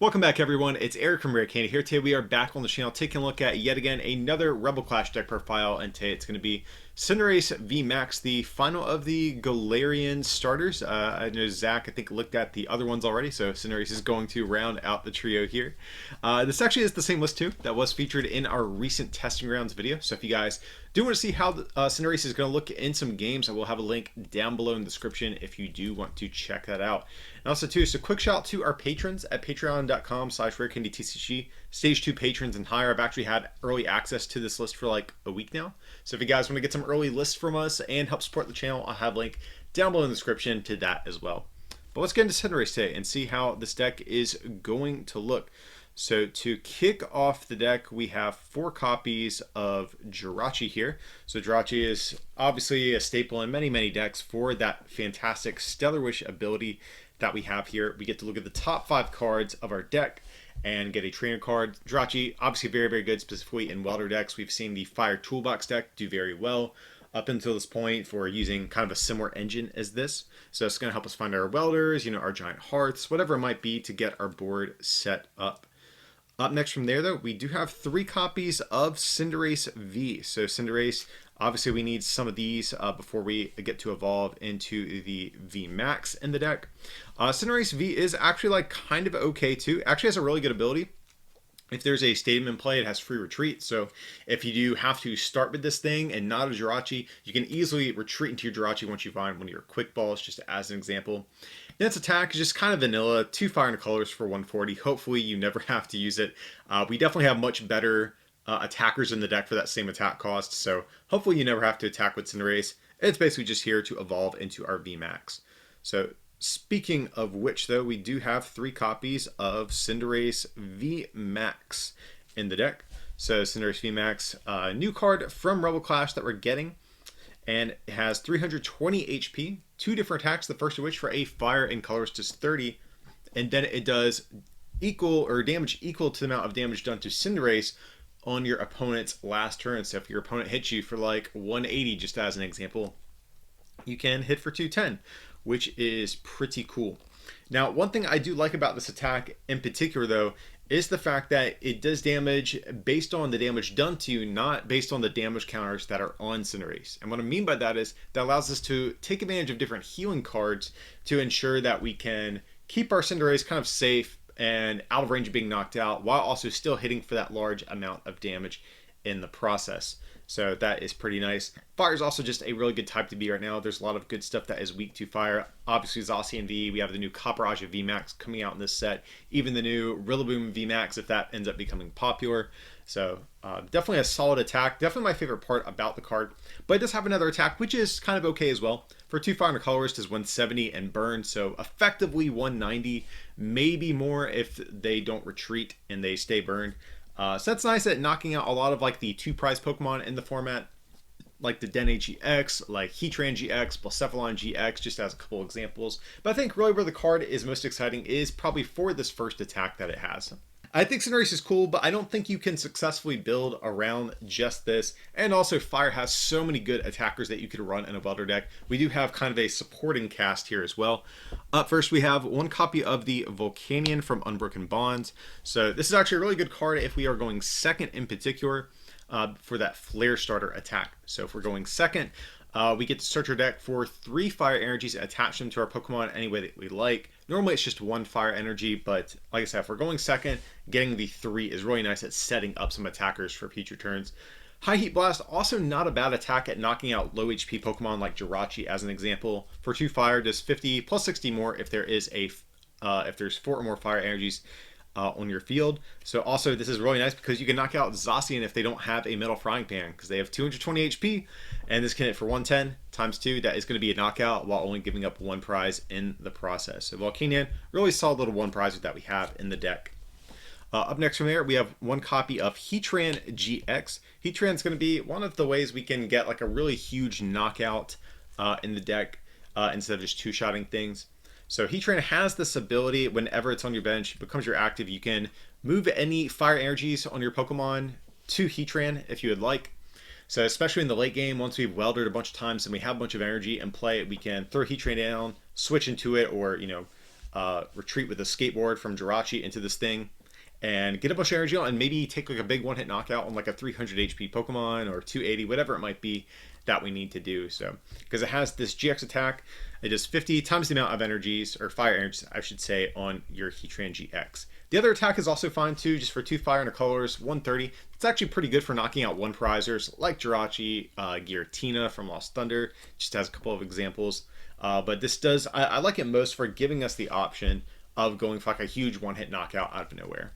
Welcome back, everyone. It's Eric from Rare Candy here. Today we are back on the channel taking a look at yet again another Rebel Clash deck profile, and today it's going to be Cinderace VMAX, the final of the Galarian starters. I know Zach, I think, looked at the other ones already, so Cinderace is going to round out the trio here. This actually is the same list too that was featured in our recent testing rounds video, so if you guys do want to see how Cinderace is going to look in some games, I will have a link down below in the description if you do want to check that out. And also too, so quick shout out to our patrons at patreon.com/rarecandytcg. Stage 2 patrons and higher. I've actually had early access to this list for like a week now. So if you guys want to get some early lists from us and help support the channel, I'll have a link down below in the description to that as well. But let's get into Cinderace today and see how this deck is going to look. So to kick off the deck, we have 4 copies of Jirachi here. So Jirachi is obviously a staple in many decks for that fantastic Stellar Wish ability that we have here. We get to look at the top 5 cards of our deck and get a trainer card. Jirachi, obviously very good, specifically in Welder decks. We've seen the Fire Toolbox deck do very well up until this point for using kind of a similar engine as this. So it's going to help us find our Welders, our Giant Hearts, whatever it might be to get our board set up. Up next from there, though, we do have 3 copies of Cinderace V. So Cinderace, obviously we need some of these before we get to evolve into the VMAX in the deck. Cinderace V is actually like kind of okay too. Actually has a really good ability. If there's a stadium in play, it has free retreat. So if you do have to start with this thing and not a Jirachi, you can easily retreat into your Jirachi once you find one of your quick balls, just as an example. And its attack is just kind of vanilla, 2 fire and colors for 140. Hopefully you never have to use it. We definitely have much better attackers in the deck for that same attack cost. So hopefully you never have to attack with Cinderace. It's basically just here to evolve into our VMAX. So speaking of which, though, we do have 3 copies of Cinderace VMAX in the deck. So Cinderace VMAX, a new card from Rebel Clash that we're getting. And it has 320 HP, 2 different attacks, the first of which for a fire and colors does 30. And then it does equal or damage equal to the amount of damage done to Cinderace on your opponent's last turn. So if your opponent hits you for like 180, just as an example, you can hit for 210, which is pretty cool. Now, one thing I do like about this attack in particular, though, is the fact that it does damage based on the damage done to you, not based on the damage counters that are on Cinderace. And what I mean by that is that allows us to take advantage of different healing cards to ensure that we can keep our Cinderace kind of safe and out of range of being knocked out, while also still hitting for that large amount of damage in the process. So that is pretty nice. Fire is also just a really good type to be right now. There's a lot of good stuff that is weak to fire. Obviously Gyrosean V, we have the new Caplinger VMAX coming out in this set, even the new Rillaboom VMAX if that ends up becoming popular. So definitely a solid attack, definitely my favorite part about the card. But it does have another attack which is kind of okay as well. For 2 fire and colors does 170 and burn, so effectively 190, maybe more if they don't retreat and they stay burned. So that's nice at knocking out a lot of like the 2 prize Pokemon in the format, like the Deandre GX, like Heatran GX, Blacephalon GX, just as a couple examples. But I think really where the card is most exciting is probably for this first attack that it has. I think Cinderace is cool, but I don't think you can successfully build around just this. And also Fire has so many good attackers that you could run in a Welder deck. We do have kind of a supporting cast here as well. Up first, we have 1 copy of the Volcanion from Unbroken Bonds. So this is actually a really good card if we are going second in particular for that Flare Starter attack. So if we're going second, we get to search our deck for 3 fire energies and attach them to our Pokemon any way that we like. Normally it's just 1 fire energy, but like I said, if we're going second, getting the 3 is really nice at setting up some attackers for future turns. High Heat Blast, also not a bad attack at knocking out low HP Pokemon like Jirachi as an example. For 2 fire, does 50 plus 60 more if there is if there's 4 or more fire energies on your field. So also this is really nice because you can knock out Gyrosean if they don't have a metal frying pan, because they have 220 HP and this can hit for 110 times 2. That is going to be a knockout while only giving up 1 prize in the process. So Volcanion, really solid little 1 prize that we have in the deck. Up next from there, we have 1 copy of Heatran GX. Heatran is going to be one of the ways we can get like a really huge knockout in the deck instead of just 2-shotting things. So Heatran has this ability whenever it's on your bench, it becomes your active. You can move any fire energies on your Pokemon to Heatran if you would like. So especially in the late game, once we've welded a bunch of times and we have a bunch of energy in play, we can throw Heatran down, switch into it, or retreat with a skateboard from Jirachi into this thing, and get a bunch of energy on, and maybe take like a big one-hit knockout on like a 300 HP Pokemon or 280, whatever it might be that we need to do. So, because it has this GX attack, it does 50 times the amount of energies, or fire energies, I should say, on your Heatran GX. The other attack is also fine too, just for 2 fire and a colors, 130. It's actually pretty good for knocking out one prizers like Jirachi, Giratina from Lost Thunder. Just has a couple of examples. But this does, I like it most for giving us the option of going for like a huge one-hit knockout out of nowhere.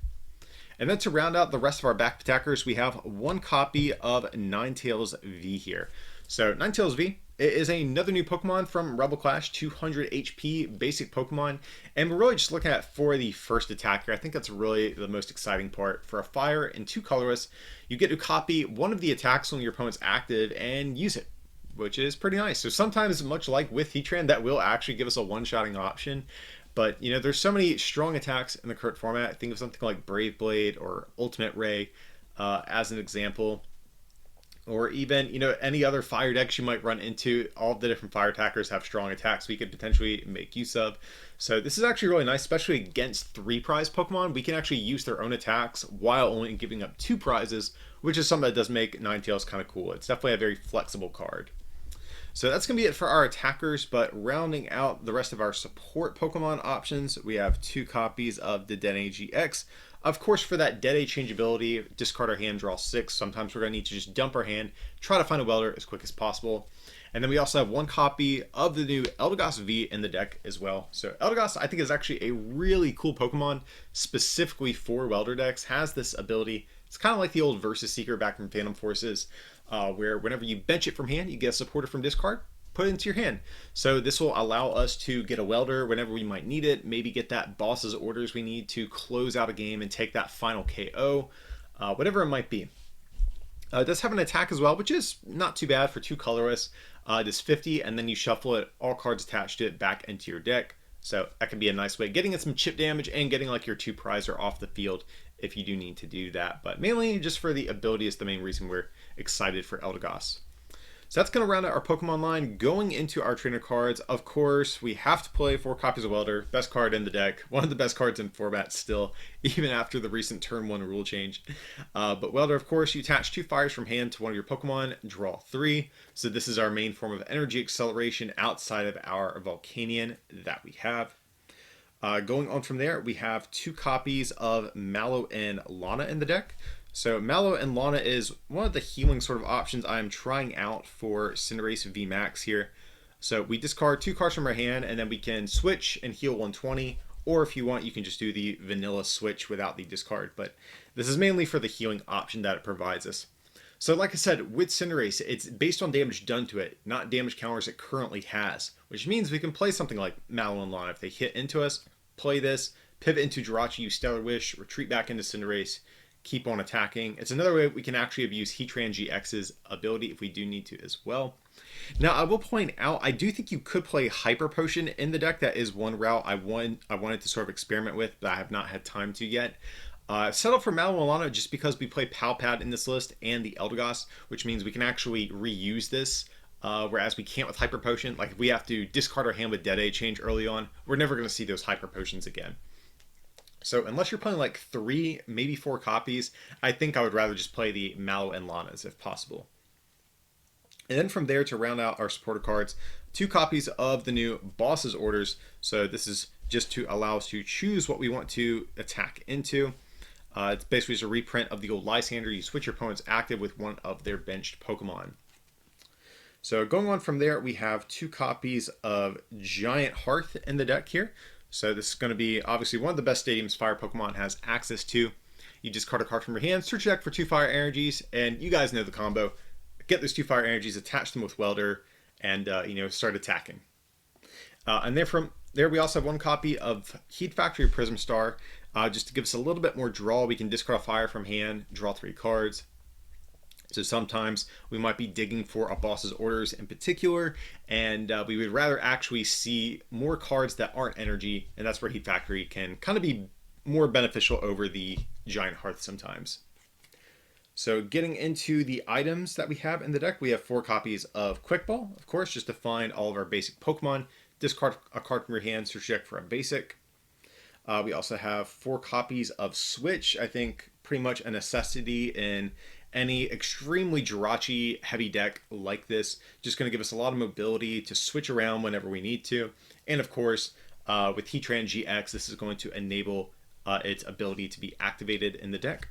And then to round out the rest of our back attackers, we have one copy of Ninetales V here. So Ninetales V is another new Pokemon from Rebel Clash, 200 HP basic Pokemon. And we're really just looking at for the first attack here. I think that's really the most exciting part. For a fire and 2 colorless, you get to copy one of the attacks when your opponent's active and use it, which is pretty nice. So sometimes, much like with Heatran, that will actually give us a one-shotting option. But, you know, there's so many strong attacks in the current format. Think of something like Brave Blade or Ultimate Ray as an example. Or even, you know, any other fire decks you might run into. All the different fire attackers have strong attacks we could potentially make use of. So this is actually really nice, especially against 3 prize Pokemon. We can actually use their own attacks while only giving up 2 prizes, which is something that does make Ninetales kind of cool. It's definitely a very flexible card. So that's going to be it for our attackers, but rounding out the rest of our support Pokemon options, we have 2 copies of the Deandre GX. Of course, for that Deandre changeability, discard our hand, draw 6. Sometimes we're going to need to just dump our hand, try to find a Welder as quick as possible. And then we also have 1 copy of the new Eldegoss V in the deck as well. So Eldegoss, I think, is actually a really cool Pokemon, specifically for Welder decks. Has this ability. It's kind of like the old Versus Seeker back from Phantom Forces, where whenever you bench it from hand, you get a supporter from discard, put it into your hand. So this will allow us to get a Welder whenever we might need it, maybe get that boss's orders we need to close out a game and take that final KO, whatever it might be. It does have an attack as well, which is not too bad for 2 colorless. It is 50, and then you shuffle it, all cards attached to it, back into your deck. So that can be a nice way of getting in some chip damage and getting like your 2 prizer off the field if you do need to do that. But mainly just for the ability is the main reason we're excited for Eldegoss. So that's going to round out our Pokemon line. Going into our trainer cards, of course, we have to play 4 copies of Welder. Best card in the deck. One of the best cards in format still, even after the recent Turn 1 rule change. But Welder, of course, you attach 2 fires from hand to one of your Pokemon, draw 3. So this is our main form of energy acceleration outside of our Volcanion that we have. Going on from there, we have 2 copies of Mallow and Lana in the deck. So Mallow and Lana is one of the healing sort of options I'm trying out for Cinderace VMAX here. So we discard 2 cards from our hand, and then we can switch and heal 120. Or if you want, you can just do the vanilla switch without the discard. But this is mainly for the healing option that it provides us. So like I said, with Cinderace, it's based on damage done to it, not damage counters it currently has. Which means we can play something like Mallow and Lana. If they hit into us, play this, pivot into Jirachi, use Stellar Wish, retreat back into Cinderace, keep on attacking. It's another way we can actually abuse Heatran GX's ability if we do need to as well. Now, I will point out, I do think you could play Hyper Potion in the deck. That is one route I wanted to sort of experiment with, but I have not had time to yet. Settle for Mallow and Lana just because we play Palpad in this list and the Eldegoss, which means we can actually reuse this, whereas we can't with Hyper Potion. Like, if we have to discard our hand with Deandre change early on, we're never going to see those Hyper Potions again. So unless you're playing like 3, maybe 4 copies, I think I would rather just play the Mallow and Lanas if possible. And then from there, to round out our supporter cards, 2 copies of the new Boss's Orders. So this is just to allow us to choose what we want to attack into. It's basically just a reprint of the old Lysander. You switch your opponent's active with one of their benched Pokemon. So going on from there, we have 2 copies of Giant Hearth in the deck here. So this is going to be obviously one of the best stadiums Fire Pokemon has access to. You discard a card from your hand, search your deck for 2 Fire Energies, and you guys know the combo. Get those 2 Fire Energies, attach them with Welder, and start attacking. And then from there, we also have 1 copy of Heat Factory Prism Star, just to give us a little bit more draw. We can discard a fire from hand, draw 3 cards. So sometimes we might be digging for a boss's orders in particular, and we would rather actually see more cards that aren't energy, and that's where Heat Factory can kind of be more beneficial over the Giant Hearth sometimes. So getting into the items that we have in the deck, we have 4 copies of Quick Ball, of course, just to find all of our basic Pokemon. Discard a card from your hand, search your deck for a basic. We also have 4 copies of Switch. I think pretty much a necessity in any extremely Jirachi heavy deck like this. Just going to give us a lot of mobility to switch around whenever we need to. And of course, with Heatran GX, this is going to enable its ability to be activated in the deck.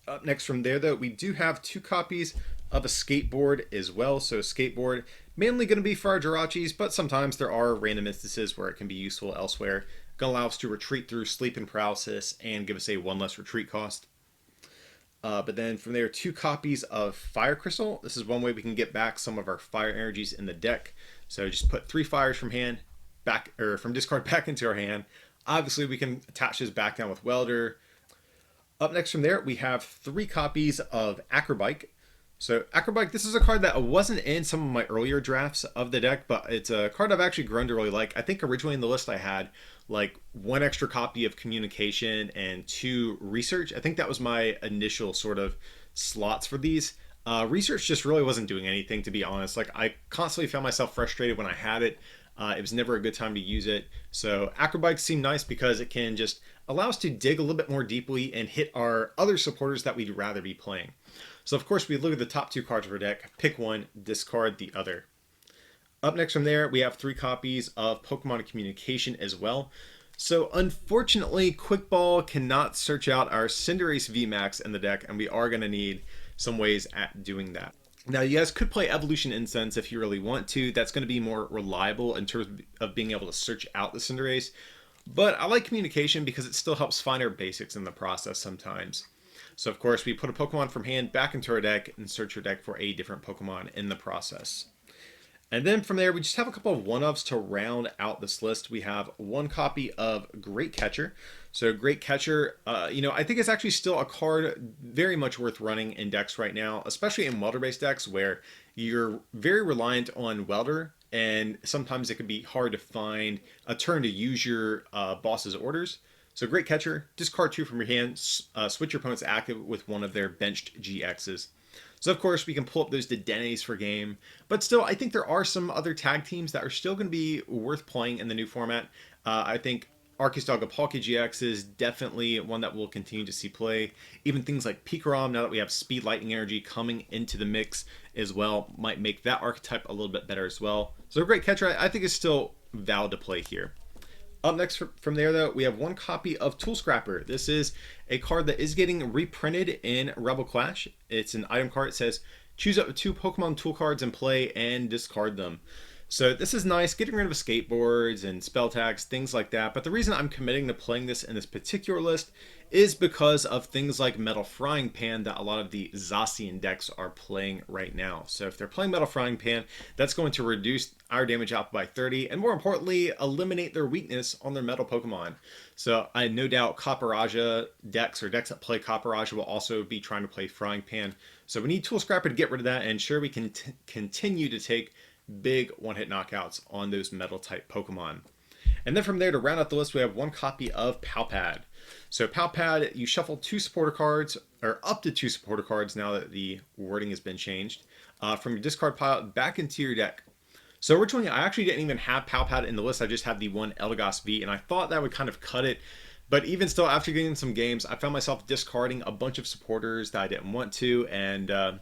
Up next from there, though, we do have 2 copies of a skateboard as well. So skateboard, mainly going to be for our Jirachis, but sometimes there are random instances where it can be useful elsewhere. Going to allow us to retreat through sleep and paralysis and give us a 1 less retreat cost. But then from there, 2 copies of Fire Crystal. This is one way we can get back some of our fire energies in the deck. So just put 3 fires from hand back, or from discard back into our hand. Obviously, we can attach this back down with Welder. Up next from there, we have 3 copies of Acrobike. So Acrobike, this is a card that wasn't in some of my earlier drafts of the deck, but it's a card I've actually grown to really like. I think originally in the list I had like 1 extra copy of Communication and 2 Research. I think that was my initial sort of slots for these. Research just really wasn't doing anything, to be honest. Like, I constantly found myself frustrated when I had it. It was never a good time to use it. So Acrobike seemed nice because it can just allow us to dig a little bit more deeply and hit our other supporters that we'd rather be playing. So of course we look at the top 2 cards of our deck, pick one, discard the other. Up next from there, we have 3 copies of Pokemon Communication as well. So unfortunately, Quick Ball cannot search out our Cinderace VMAX in the deck, and we are going to need some ways at doing that. Now, you guys could play Evolution Incense if you really want to. That's going to be more reliable in terms of being able to search out the Cinderace. But I like Communication because it still helps find our basics in the process sometimes. So of course, we put a Pokemon from hand back into our deck and search our deck for a different Pokemon in the process. And then from there, we just have a couple of one-ofs to round out this list. We have 1 copy of Great Catcher. So Great Catcher, I think it's actually still a card very much worth running in decks right now, especially in Welder-based decks where you're very reliant on Welder, and sometimes it can be hard to find a turn to use your boss's orders. So Great Catcher, discard 2 from your hand, switch your opponent's active with one of their benched GXs. So of course we can pull up those Dedennes for game, but still I think there are some other tag teams that are still going to be worth playing in the new format. I think Arceus Palkia GX is definitely one that we'll continue to see play. Even things like Pikarom, now that we have Speed Lightning Energy coming into the mix as well, might make that archetype a little bit better as well. So a Great Catcher I think is still valid to play here. Up next from there, though, we have 1 copy of Tool Scrapper. This is a card that is getting reprinted in Rebel Clash. It's an item card. It says, choose up to 2 Pokemon tool cards in play and discard them. So this is nice, getting rid of skateboards and spell tags, things like that. But the reason I'm committing to playing this in this particular list is because of things like Metal Frying Pan that a lot of the Zacian decks are playing right now. So if they're playing Metal Frying Pan, that's going to reduce our damage output by 30, and more importantly, eliminate their weakness on their Metal Pokemon. So I no doubt Copperaja decks or decks that play Copperaja will also be trying to play Frying Pan. So we need Tool Scrapper to get rid of that and ensure we can continue to take big one-hit knockouts on those metal type Pokemon. And then from there, to round out the list, we have 1 copy of Palpad. So Palpad, you shuffle 2 supporter cards, or up to 2 supporter cards now that the wording has been changed, from your discard pile back into your deck. So originally, I actually didn't even have Palpad in the list. I just had the 1 Eldegoss V, and I thought that would kind of cut it. But even still, after getting some games, I found myself discarding a bunch of supporters that I didn't want to, and the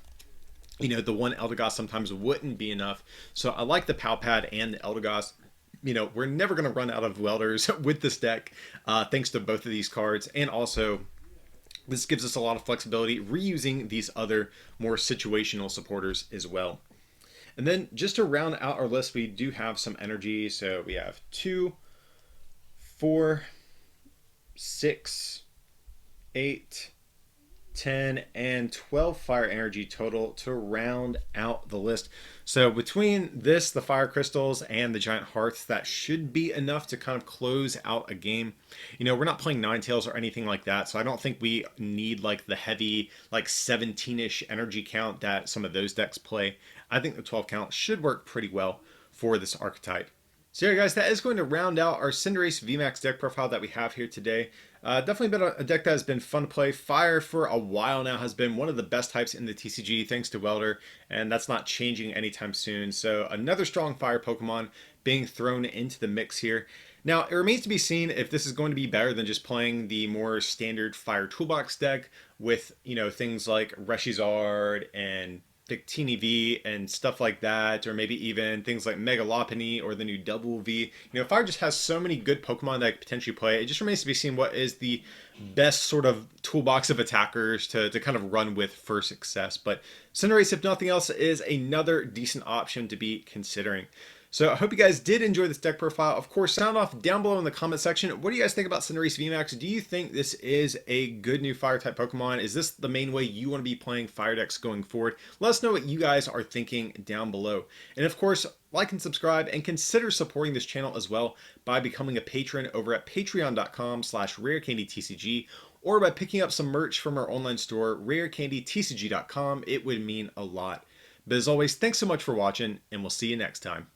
1 Eldegoss sometimes wouldn't be enough. So I like the Palpad and the Eldegoss. We're never going to run out of Welders with this deck, thanks to both of these cards. And also, this gives us a lot of flexibility, reusing these other more situational supporters as well. And then just to round out our list, we do have some energy. So we have 2, 4, 6, 8, 10, and 12 fire energy total to round out the list. So between this, the fire crystals, and the giant hearts, that should be enough to kind of close out a game. We're not playing Ninetales or anything like that, so I don't think we need like the heavy like 17-ish energy count that some of those decks play. I think the 12 count should work pretty well for this archetype. So yeah, guys, that is going to round out our Cinderace VMAX deck profile that we have here today. Definitely been a deck that has been fun to play. Fire for a while now has been one of the best types in the TCG, thanks to Welder, and that's not changing anytime soon. So another strong fire Pokemon being thrown into the mix here. Now, it remains to be seen if this is going to be better than just playing the more standard Fire Toolbox deck with, things like Reshizard and Victini V and stuff like that, or maybe even things like Megalopony or the new Double V. Fire just has so many good Pokemon that I could potentially play. It just remains to be seen what is the best sort of toolbox of attackers to kind of run with for success. But Cinderace, if nothing else, is another decent option to be considering. So I hope you guys did enjoy this deck profile. Of course, sound off down below in the comment section. What do you guys think about Cinderace VMAX? Do you think this is a good new fire type Pokemon? Is this the main way you want to be playing fire decks going forward? Let us know what you guys are thinking down below. And of course, like and subscribe and consider supporting this channel as well by becoming a patron over at patreon.com/rarecandytcg or by picking up some merch from our online store, rarecandytcg.com. It would mean a lot. But as always, thanks so much for watching, and we'll see you next time.